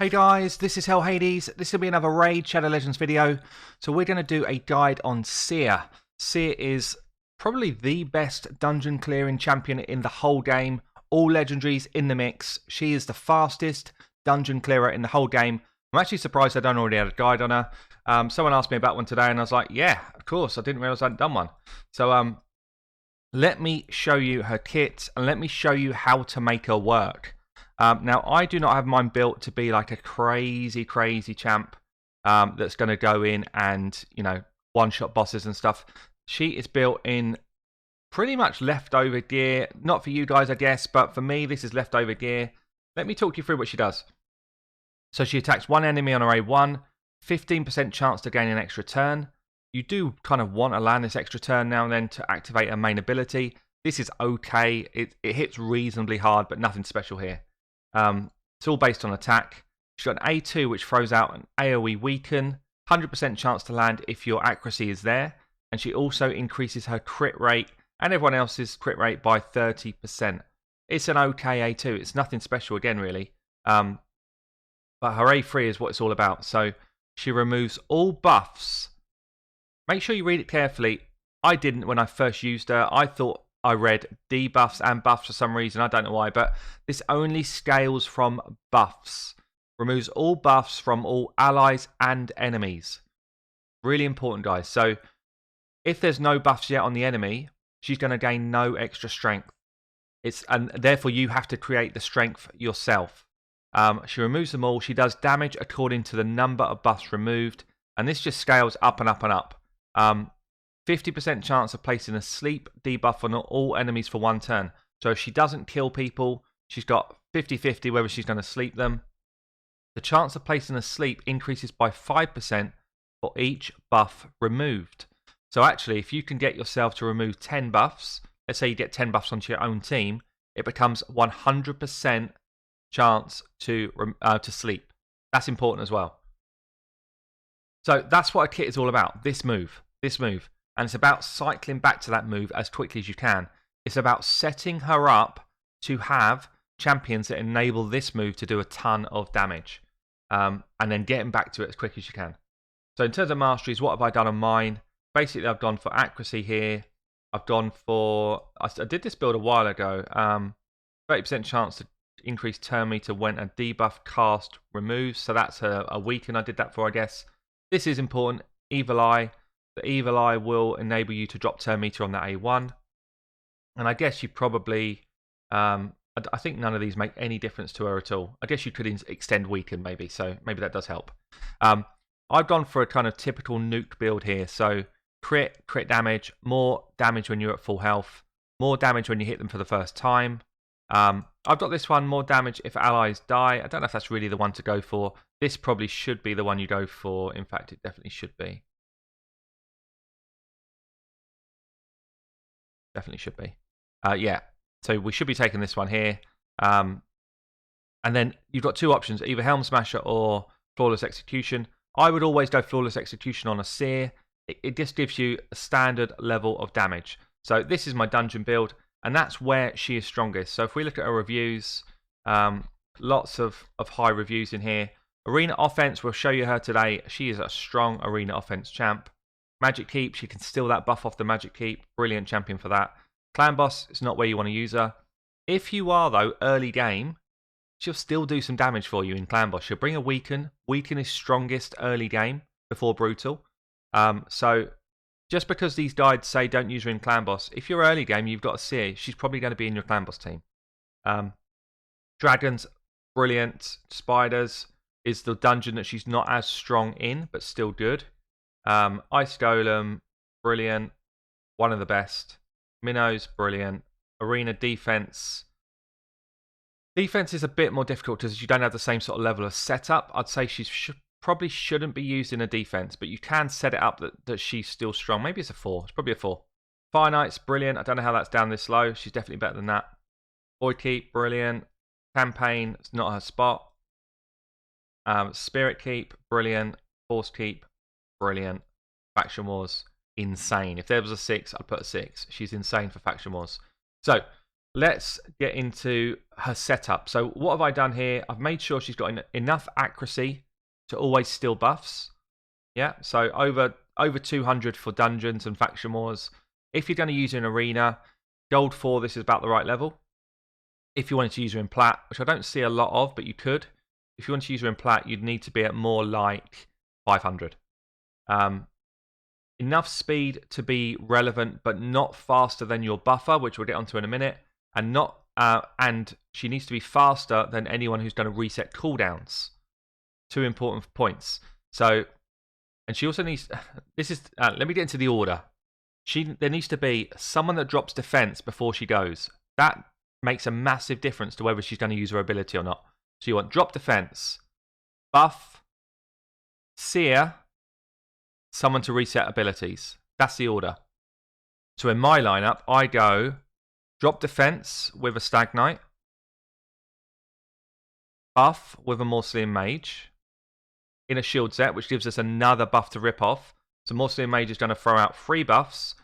Hey guys, this is Hell Hades. This will be another Raid Shadow Legends video. So we're going to do a guide on Seer. Seer is probably the best dungeon clearing champion in the whole game. All legendaries in the mix. She is the fastest dungeon clearer in the whole game. I'm actually surprised I don't already have a guide on her. Someone asked me about one today and I was like, yeah, of course. I didn't realize I hadn't done one. So let me show you her kit and let me show you how to make her work. Now, I do not have mine built to be like a crazy champ that's going to go in and, you know, one-shot bosses and stuff. She is built in pretty much leftover gear. Not for you guys, I guess, but for me, this is leftover gear. Let me talk you through what she does. So she attacks one enemy on her A1, 15% chance to gain an extra turn. You do kind of want to land this extra turn now and then to activate her main ability. This is okay. It hits reasonably hard, but nothing special here. It's all based on attack. She's got an A2 which throws out an AoE weaken, 100% chance to land if your accuracy is there, and she also increases her crit rate and everyone else's crit rate by 30%. It's an okay A2, it's nothing special again really, but her A3 is what it's all about. So she removes all buffs. Make sure you read it carefully. I didn't when I first used her. I thought I read debuffs and buffs for some reason. I don't know why, but this only scales from buffs. Removes all buffs from all allies and enemies. Really important, guys. So if there's no buffs yet on the enemy, she's going to gain no extra strength. And therefore you have to create the strength yourself. She removes them all. She does damage according to the number of buffs removed, and this just scales up and up and up. 50% chance of placing a sleep debuff on all enemies for one turn. So if she doesn't kill people, she's got 50-50 whether she's going to sleep them. The chance of placing a sleep increases by 5% for each buff removed. So actually, if you can get yourself to remove 10 buffs, let's say you get 10 buffs onto your own team, it becomes 100% chance to sleep. That's important as well. So that's what a kit is all about, this move. And it's about cycling back to that move as quickly as you can. It's about setting her up to have champions that enable this move to do a ton of damage. And then getting back to it as quick as you can. So in terms of masteries, what have I done on mine? Basically, I've gone for accuracy here. I've gone for... I did this build a while ago. 30% chance to increase turn meter when a debuff cast removes. So that's a weaken I did that for, I guess. This is important. Evil Eye. The Evil Eye will enable you to drop turn meter on that A1. And I guess you probably... I think none of these make any difference to her at all. I guess you could extend weaken maybe, so maybe that does help. I've gone for a kind of typical nuke build here. So crit damage, more damage when you're at full health, more damage when you hit them for the first time. I've got this one, more damage if allies die. I don't know if that's really the one to go for. This probably should be the one you go for. In fact, it definitely should be. Definitely should be. Yeah, so we should be taking this one here. And then you've got two options, either Helm Smasher or Flawless Execution. I would always go Flawless Execution on a Seer. It just gives you a standard level of damage. So this is my dungeon build, and that's where she is strongest. So if we look at her reviews, lots of high reviews in here. Arena Offense, we'll show you her today. She is a strong Arena Offense champ. Magic Keep, she can steal that buff off the Magic Keep. Brilliant champion for that. Clan Boss, it's not where you want to use her. If you are, though, early game, she'll still do some damage for you in Clan Boss. She'll bring a Weaken. Weaken is strongest early game before Brutal. So just because these guides say don't use her in Clan Boss, if you're early game, you've got a Seer, she's probably going to be in your Clan Boss team. Dragons, brilliant. Spiders is the dungeon that she's not as strong in, but still good. Ice Golem, brilliant. One of the best. Minnows, brilliant. Arena Defense. Defense is a bit more difficult because you don't have the same sort of level of setup. I'd say she probably shouldn't be used in a defense, but you can set it up that she's still strong. Maybe it's a 4. It's probably a 4. Fire Knight's brilliant. I don't know how that's down this low. She's definitely better than that. Void Keep, brilliant. Campaign, it's not her spot. Spirit Keep, brilliant. Force Keep, brilliant. Faction Wars, insane. If there was a 6, I'd put a 6. She's insane for Faction Wars. So let's get into her setup. So what have I done here? I've made sure she's got enough accuracy to always steal buffs. Yeah, so over 200 for dungeons and faction wars. If you're going to use her in arena, gold 4, this is about the right level. If you wanted to use her in plat, which I don't see a lot of, but you could. If you want to use her in plat, you'd need to be at more like 500. Enough speed to be relevant, but not faster than your buffer, which we'll get onto in a minute. And and she needs to be faster than anyone who's going to reset cooldowns. 2 important points. So, and she also needs. This is. Let me get into the order. There needs to be someone that drops defense before she goes. That makes a massive difference to whether she's going to use her ability or not. So you want drop defense, buff, seer, someone to reset abilities. That's the order. So in my lineup, I go drop defense with a Stag Knight, buff with a Morcelian Mage, in a shield set, which gives us another buff to rip off. So Morcelian Mage is going to throw out 3 buffs,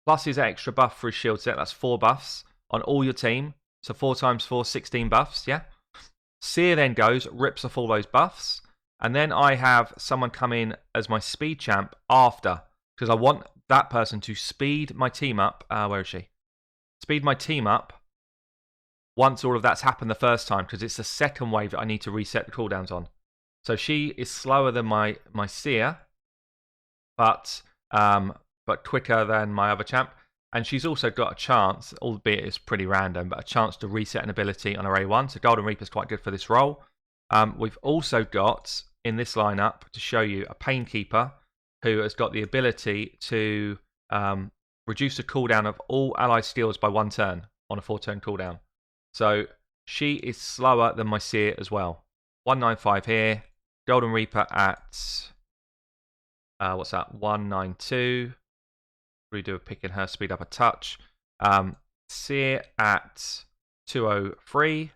plus his extra buff for his shield set. That's 4 buffs on all your team. So 4 times 4, 16 buffs, yeah? Seer then goes, rips off all those buffs. And then I have someone come in as my speed champ after. Because I want that person to speed my team up. Where is she? Speed my team up once all of that's happened the first time. Because it's the second wave that I need to reset the cooldowns on. So she is slower than my Seer. But quicker than my other champ. And she's also got a chance, albeit it's pretty random, but a chance to reset an ability on her A1. So Golden Reaper's quite good for this role. We've also got, in this lineup, to show you, a Painkeeper who has got the ability to reduce the cooldown of all ally skills by 1 turn on a 4-turn cooldown. So she is slower than my Seer as well. 195 here. Golden Reaper at, what's that, 192. We do a pick in her, speed up a touch. Seer at 203.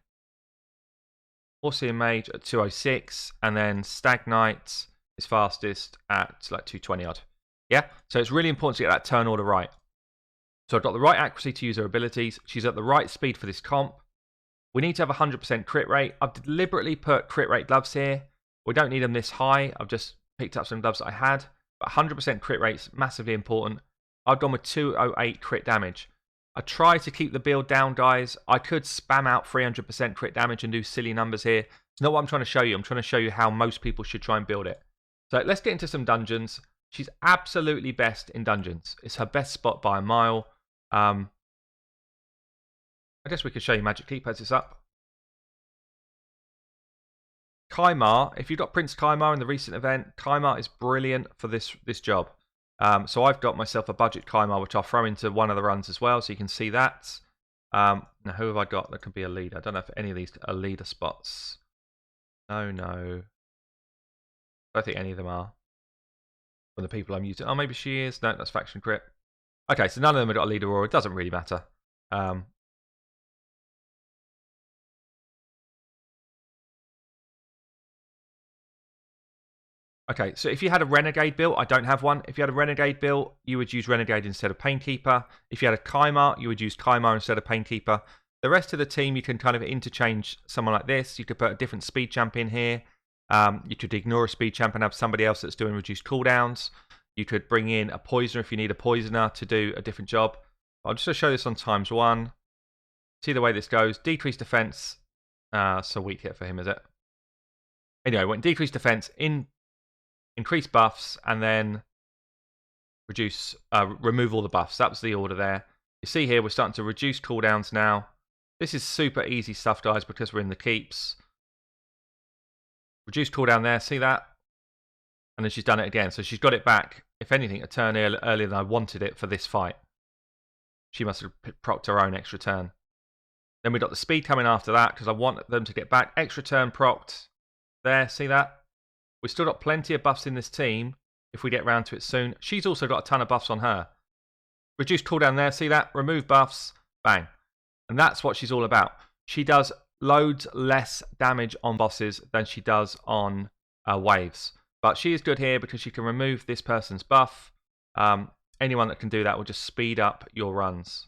Morcelian Mage at 206. And then Stag Knight is fastest at like 220 odd. Yeah? So it's really important to get that turn order right. So I've got the right accuracy to use her abilities. She's at the right speed for this comp. We need to have 100% crit rate. I've deliberately put crit rate gloves here. We don't need them this high. I've just picked up some gloves that I had. But 100% crit rate is massively important. I've gone with 208 crit damage. I try to keep the build down, guys. I could spam out 300% crit damage and do silly numbers here. It's not what I'm trying to show you. I'm trying to show you how most people should try and build it. So let's get into some dungeons. She's absolutely best in dungeons. It's her best spot by a mile. I guess we could show you Magic Keep as it's up. Kaimar, if you've got Prince Kaimar in the recent event, Kaimar is brilliant for this job. So I've got myself a budget Kaimar, which I'll throw into one of the runs as well, so you can see that. Now, who have I got that could be a leader? I don't know if any of these are leader spots. No. I don't think any of them are. For the people I'm using. Oh, maybe she is. No, that's faction crit. Okay, so none of them have got a leader or it doesn't really matter. Okay, so if you had a Renegade build, I don't have one. If you had a Renegade build, you would use Renegade instead of Painkeeper. If you had a Kaimar, you would use Kaimar instead of Painkeeper. The rest of the team, you can kind of interchange someone like this. You could put a different speed champ in here. You could ignore a speed champ and have somebody else that's doing reduced cooldowns. You could bring in a poisoner if you need a poisoner to do a different job. I'll just show this on ×1. See the way this goes. Decreased defense. So weak hit for him, is it? Anyway, went decreased defense, increase buffs, and then remove all the buffs. That was the order there. You see here, we're starting to reduce cooldowns now. This is super easy stuff, guys, because we're in the keeps. Reduce cooldown there, see that? And then she's done it again. So she's got it back, if anything, a turn earlier than I wanted it for this fight. She must have procced her own extra turn. Then we got the speed coming after that, because I want them to get back. Extra turn procced. There, see that? We've still got plenty of buffs in this team, if we get round to it soon. She's also got a ton of buffs on her. Reduced cooldown there, see that? Remove buffs, bang. And that's what she's all about. She does loads less damage on bosses than she does on waves. But she is good here because she can remove this person's buff. Anyone that can do that will just speed up your runs.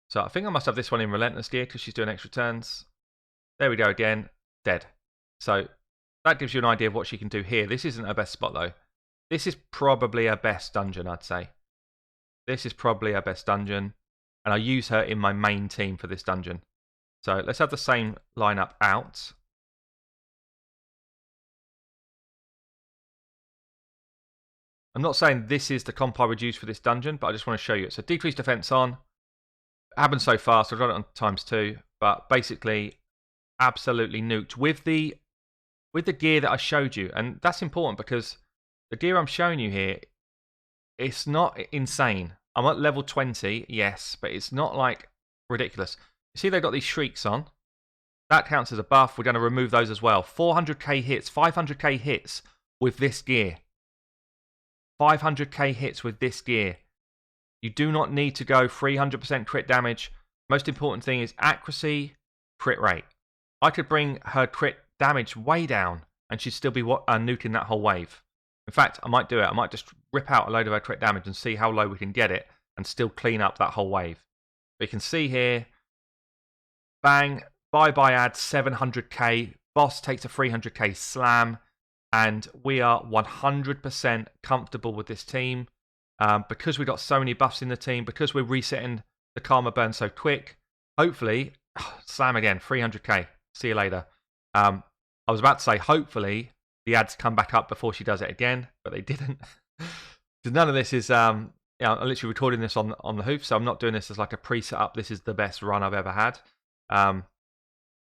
So I think I must have this one in Relentless gear because she's doing extra turns. There we go again. Dead. So that gives you an idea of what she can do here. This isn't her best spot though. This is probably her best dungeon, I'd say. This is probably her best dungeon. And I use her in my main team for this dungeon. So let's have the same lineup out. I'm not saying this is the comp I would use for this dungeon, but I just want to show you it. So decreased defense on. It happened so fast, I've got it on ×2. But basically, absolutely nuked with the gear that I showed you. And that's important because the gear I'm showing you here, it's not insane. I'm at level 20, yes, but it's not like ridiculous. You see they've got these shrieks on. That counts as a buff. We're going to remove those as well. 400k hits, 500k hits with this gear. 500k hits with this gear. You do not need to go 300% crit damage. Most important thing is accuracy, crit rate. I could bring her crit damage way down and she'd still be nuking that whole wave. In fact, I might do it. I might just rip out a load of her crit damage and see how low we can get it and still clean up that whole wave. But you can see here, bang, bye-bye add 700k. Boss takes a 300k slam. And we are 100% comfortable with this team. Because we got so many buffs in the team, because we're resetting the Karma burn so quick. Hopefully, slam again, 300k. See you later. I was about to say, hopefully, the ads come back up before she does it again, but they didn't. None of this is, I'm literally recording this on the hoof, so I'm not doing this as like a pre-setup. This is the best run I've ever had,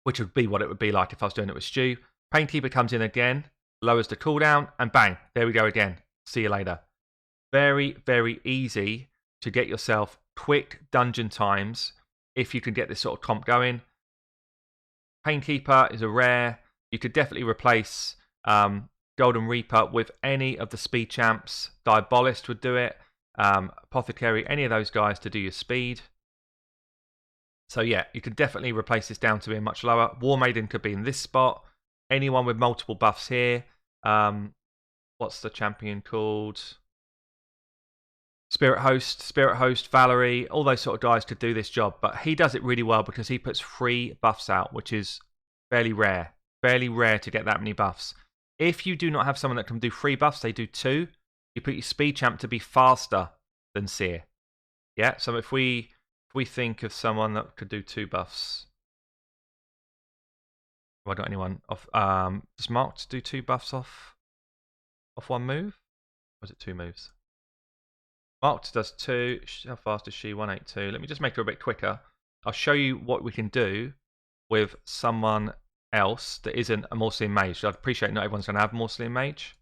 which would be what it would be like if I was doing it with Stu. Painkeeper comes in again, lowers the cooldown, and bang, there we go again. See you later. Very, very easy to get yourself quick dungeon times if you can get this sort of comp going. Painkeeper is a rare. You could definitely replace Golden Reaper with any of the speed champs. Diabolist would do it. Apothecary, any of those guys to do your speed. So yeah, you could definitely replace this down to being much lower. War Maiden could be in this spot. Anyone with multiple buffs here. What's the champion called? Spirit Host, Valerie, all those sort of guys could do this job. But he does it really well because he puts 3 buffs out, which is fairly rare. Fairly rare to get that many buffs. If you do not have someone that can do 3 buffs, they do 2. You put your speed champ to be faster than Seer. Yeah, so if we think of someone that could do 2 buffs. Have I got anyone off? Does Marked do 2 buffs off 1 move? Or is it 2 moves? Marked does 2. How fast is she? 182. Let me just make her a bit quicker. I'll show you what we can do with someone else that isn't a Morcelian Mage. I'd appreciate not everyone's going to have Morcelian Mage.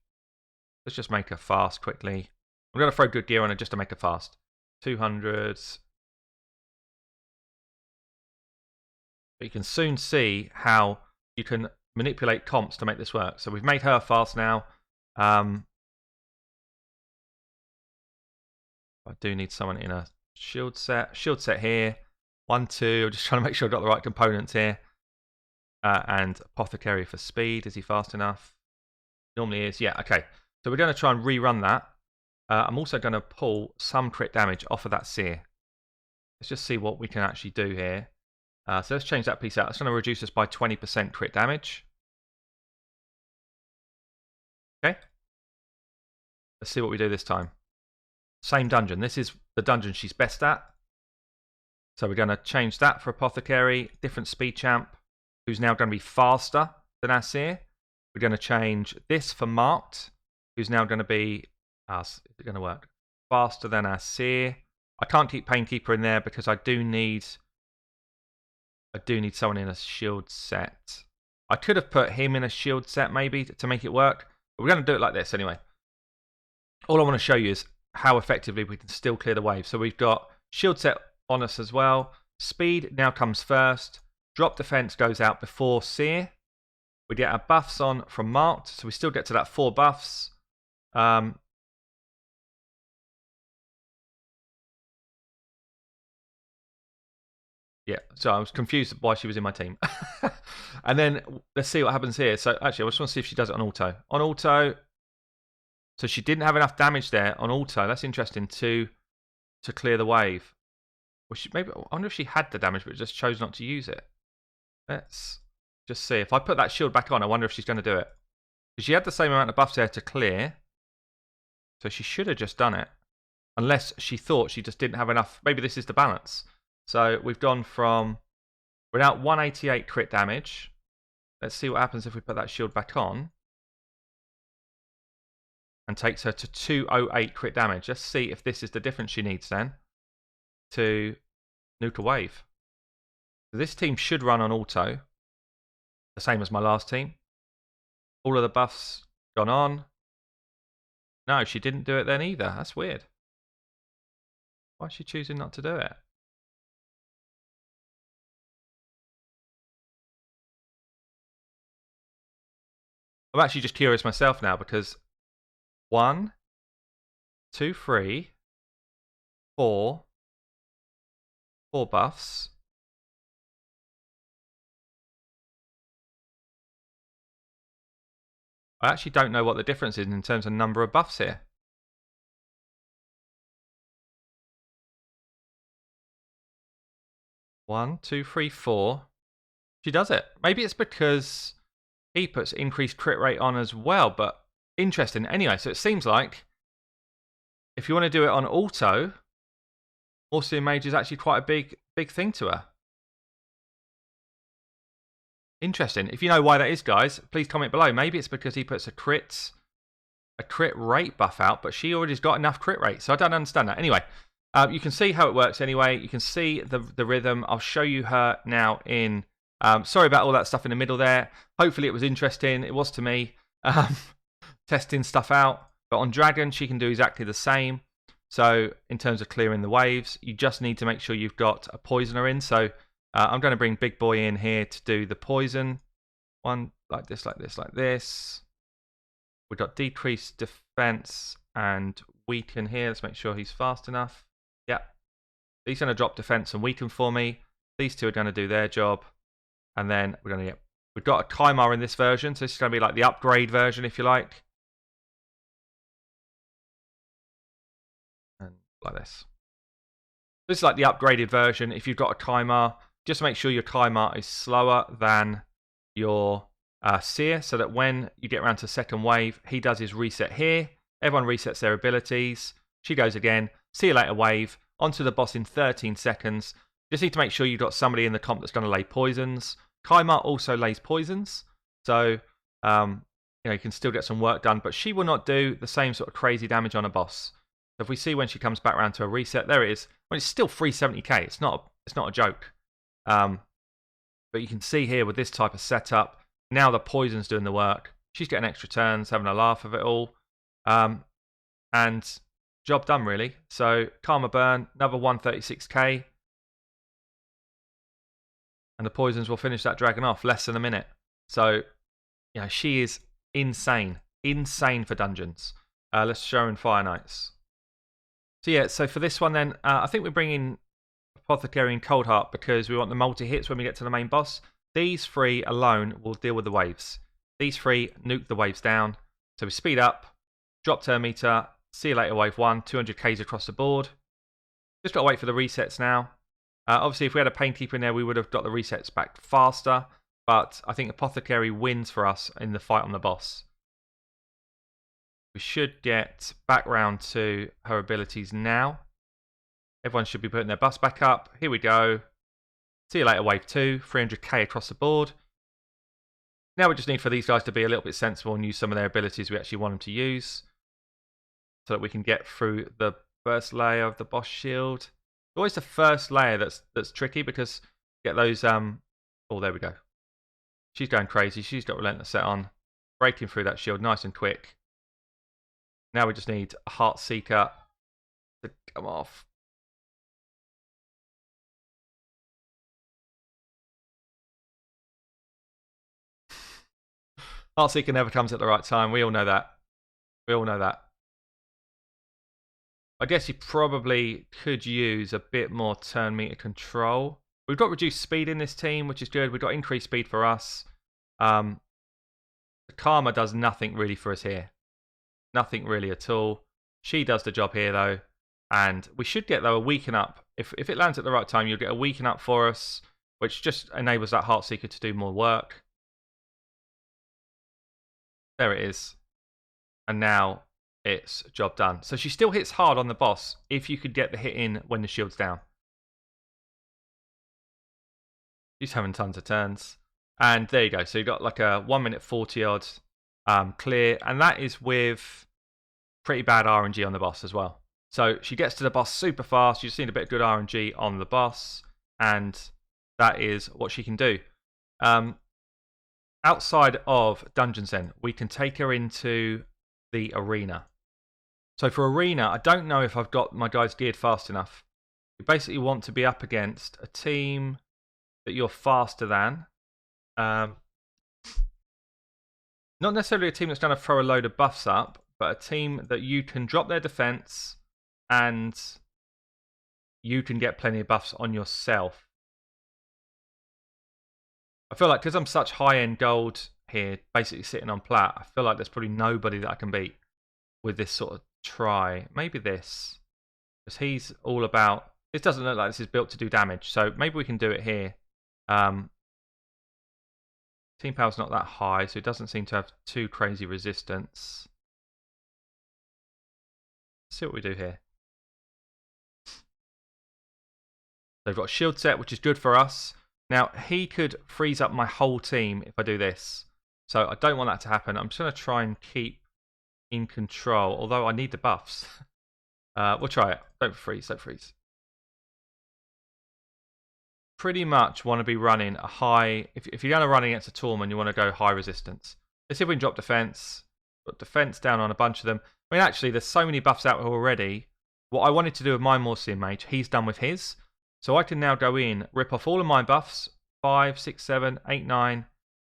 Let's just make her fast quickly. I'm going to throw good gear on her just to make her fast. 200s. But you can soon see how you can manipulate comps to make this work. So we've made her fast now. I do need someone in a shield set. Shield set here. 1, 2. I'm just trying to make sure I've got the right components here. And Apothecary for speed. Is he fast enough? Normally is. Yeah, okay. So we're going to try and rerun that. I'm also going to pull some crit damage off of that Seer. Let's just see what we can actually do here. So let's change that piece out. It's going to reduce us by 20% crit damage. Okay. Let's see what we do this time. Same dungeon. This is the dungeon she's best at. So we're going to change that for Apothecary. Different speed champ, who's now going to be faster than our Seer. We're going to change this for Marked, who's now going to be, is it going to work? Faster than our Seer. I can't keep Painkeeper in there because I do need someone in a shield set. I could have put him in a shield set maybe to make it work. But we're going to do it like this anyway. All I want to show you is how effectively we can still clear the wave. So we've got shield set on us as well. Speed now comes first. Drop defense goes out before Seer. We get our buffs on from Marked. So we still get to that 4 buffs. Yeah, so I was confused why she was in my team. And then let's see what happens here. So actually, I just want to see if she does it on auto. On auto, so she didn't have enough damage there on auto. That's interesting to clear the wave, maybe, I wonder if she had the damage but just chose not to use it. Let's just see. If I put that shield back on, I wonder if she's going to do it. Because she had the same amount of buffs there to clear. So she should have just done it. Unless she thought she just didn't have enough. Maybe this is the balance. So we've gone from... We're now at 188 crit damage. Let's see what happens if we put that shield back on. And takes her to 208 crit damage. Let's see if this is the difference she needs then to nuke a wave. This team should run on auto, the same as my last team. All of the buffs gone on. No, she didn't do it then either. That's weird. Why is she choosing not to do it? I'm actually just curious myself now because 1, 2, 3, 4 buffs. I actually don't know what the difference is in terms of number of buffs here. One, two, three, 4. She does it. Maybe it's because he puts increased crit rate on as well, but interesting. Anyway, so it seems like if you want to do it on auto, Austrian Mage is actually quite a big thing to her. Interesting. If you know why that is, guys, please comment below. Maybe it's because he puts a crit rate buff out, but she already's got enough crit rate, so I don't understand that. Anyway, you can see how it works anyway. You can see the rhythm. I'll show you her now in... sorry about all that stuff in the middle there. Hopefully it was interesting. It was to me. Testing stuff out. But on Dragon, she can do exactly the same. So in terms of clearing the waves, you just need to make sure you've got a poisoner in. So I'm going to bring Big Boy in here to do the poison. One like this, like this, like this. We've got decreased defense and weaken here. Let's make sure he's fast enough. Yep. He's going to drop defense and weaken for me. These two are going to do their job. And then we're going to get... We've got a Kymar in this version, so this is going to be like the upgrade version, if you like. And like this. This is like the upgraded version. If you've got a Kymar, just make sure your Kymar is slower than your Seer, so that when you get around to second wave, he does his reset here. Everyone resets their abilities. She goes again. See you later wave. Onto the boss in 13 seconds. Just need to make sure you've got somebody in the comp that's going to lay poisons. Kymar also lays poisons, so you can still get some work done, but she will not do the same sort of crazy damage on a boss. So if we see when she comes back around to a reset, there it is. Well, it's still 370k. It's not a joke. But you can see here with this type of setup, now the poison's doing the work. She's getting extra turns, having a laugh of it all, and job done really. So Karma burn, another 136k. And the poisons will finish that dragon off less than a minute. So, she is insane. Insane for dungeons. Let's show her in Fire Knights. So yeah, so for this one then, I think we're bringing Apothecary and Cold Heart because we want the multi-hits when we get to the main boss. These 3 alone will deal with the waves. These 3 nuke the waves down. So we speed up, drop turn meter, see you later wave 1, 200k's across the board. Just got to wait for the resets now. Obviously, if we had a Painkeeper in there, we would have got the resets back faster. But I think Apothecary wins for us in the fight on the boss. We should get back round to her abilities now. Everyone should be putting their buffs back up. Here we go. See you later, wave 2. 300k across the board. Now we just need for these guys to be a little bit sensible and use some of their abilities we actually want them to use. So that we can get through the first layer of the boss shield. Always the first layer that's tricky because you get those oh, there we go. She's going crazy. She's got Relentless set on. Breaking through that shield nice and quick. Now we just need a Heart Seeker to come off. Heart Seeker never comes at the right time. We all know that. We all know that. I guess you probably could use a bit more turn meter control. We've got reduced speed in this team, which is good. We've got increased speed for us. The Karma does nothing really for us here. Nothing really at all. She does the job here, though. And we should get, though, a weaken up. If it lands at the right time, you'll get a weaken up for us, which just enables that Heartseeker to do more work. There it is. And now it's job done. So she still hits hard on the boss if you could get the hit in when the shield's down. She's having tons of turns. And there you go. So you got like a 1 minute 40 odd clear. And that is with pretty bad RNG on the boss as well. So she gets to the boss super fast. You've seen a bit of good RNG on the boss. And that is what she can do. Outside of dungeons then, we can take her into the arena. So for arena, I don't know if I've got my guys geared fast enough. You basically want to be up against a team that you're faster than. Not necessarily a team that's going to throw a load of buffs up, but a team that you can drop their defense and you can get plenty of buffs on yourself. I feel like because I'm such high-end gold here, basically sitting on plat, I feel like there's probably nobody that I can beat with this sort of try. Maybe this, because he's all about... This doesn't look like this is built to do damage, so maybe we can do it here. Team power's not that high, so it doesn't seem to have too crazy resistance. Let's see what we do here. They've got a shield set, which is good for us. Now, he could freeze up my whole team if I do this. So I don't want that to happen. I'm just going to try and keep in control, although I need the buffs. We'll try it. Don't freeze, don't freeze. Pretty much want to be running a high... If you're going to run against a Torment, you want to go high resistance. Let's see if we can drop defense. Put defense down on a bunch of them. I mean, actually, there's so many buffs out already. What I wanted to do with my Morsian Mage, he's done with his. So I can now go in, rip off all of my buffs. 5, 6, 7, 8, 9,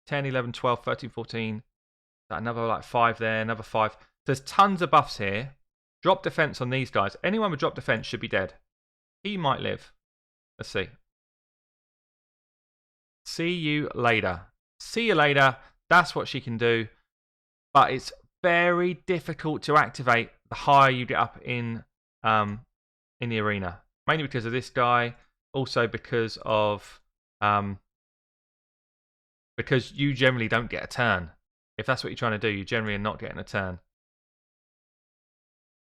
10, 11, 12, 13, 14. Another like 5 there, another 5. There's tons of buffs here. Drop defense on these guys. Anyone with drop defense should be dead. He might live. Let's see. See you later. See you later. That's what she can do. But it's very difficult to activate the higher you get up in the arena. Mainly because of this guy. Also because of... because you generally don't get a turn. If that's what you're trying to do, you generally are not getting a turn.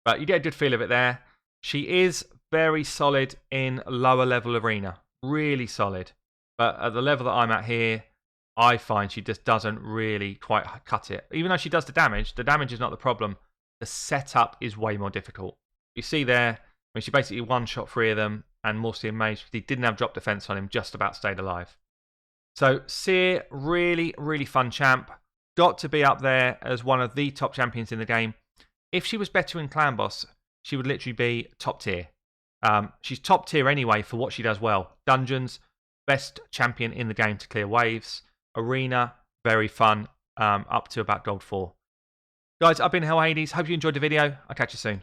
But you get a good feel of it there. She is very solid in lower level arena. Really solid. But at the level that I'm at here, I find she just doesn't really quite cut it. Even though she does the damage is not the problem. The setup is way more difficult. You see there, I mean, she basically one-shot 3 of them, and Morsian Mage, he didn't have drop defense on him, just about stayed alive. So, Seer, really, really fun champ. Got to be up there as one of the top champions in the game. If she was better in Clan Boss, she would literally be top tier. She's top tier anyway for what she does well. Dungeons, best champion in the game to clear waves. Arena, very fun, up to about Gold 4. Guys, I've been Hell Hades. Hope you enjoyed the video. I'll catch you soon.